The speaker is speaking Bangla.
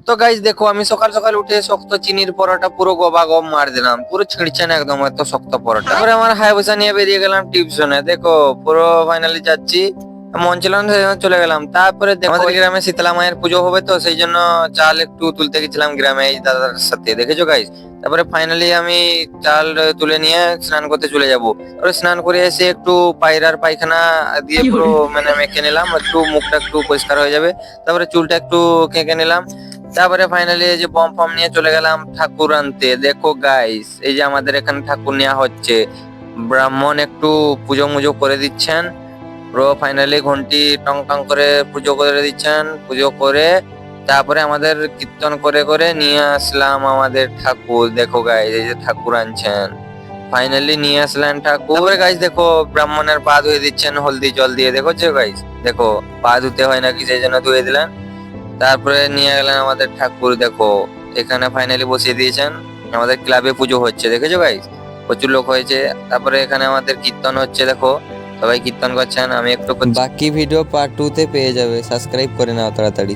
তো গাইজ দেখো, আমি সকাল সকাল উঠে শক্ত চিনির পরোটা পুরো গম মার দিলাম, পুরো ছিঁড়ছে না একদম, এত শক্ত পরোটা। তারপরে আমার হায়াবুসা নিয়ে বেরিয়ে গেলাম টিউশনে। দেখো পুরো ফাইনালি যাচ্ছি, মন ছিল না সেই জন্য চলে গেলাম। তারপরে দেখো আমাদের গ্রামে শীতলা মায়ের পুজো হবে, তো সেই জন্য চাল একটু তুলতে গেছিলাম গ্রামে এই দাদার সাথে, দেখেছো গাইজ। তারপরে ফাইনালি আমি চাল তুলে নিয়ে স্নান করতে চলে যাব। তারপরে স্নান করে এসে একটু পায়রার পায়খানা দিয়ে পুরো মানে মেখে নিলাম, একটু মুখটা একটু পরিষ্কার হয়ে যাবে। তারপরে চুলটা একটু কেঁকে নিলাম। তারপরে ফাইনালি এই যে বম ফম নিয়ে চলে গেলাম ঠাকুর আনতে। দেখো গাইস, এই যে আমাদের এখানে ঠাকুর নেওয়া হচ্ছে, ব্রাহ্মণ একটু পুজো মুজো করে দিচ্ছেন, পুরো ফাইনালি ঘন্টি টং টং করে পুজো করে দিচ্ছেন। পুজো করে তারপরে আমাদের কীর্তন করে করে নিয়ে আসলাম আমাদের ঠাকুর। দেখো গাইস, এই যে ঠাকুর আনছেন, ফাইনালি নিয়ে আসলেন ঠাকুর। তারপরে গাইস দেখো, ব্রাহ্মণের পা ধুয়ে দিচ্ছেন হলদি জল দিয়ে। দেখো গাইস, দেখো পা ধুতে হয় নাকি সেই জন্য ধুয়ে দিলেন। তারপরে নিয়ে গেলেন আমাদের ঠাকুর। দেখো এখানে ফাইনালি বসিয়ে দিয়েছেন। আমাদের ক্লাবে পুজো হচ্ছে, দেখেছো গাইস, প্রচুর লোক হয়েছে। তারপরে এখানে আমাদের কীর্তন হচ্ছে, দেখো সবাই কীর্তন করছেন, আমি একটু বাকি ভিডিও পার্ট 2 তে পেয়ে যাবে, সাবস্ক্রাইব করে নাও তাড়াতাড়ি।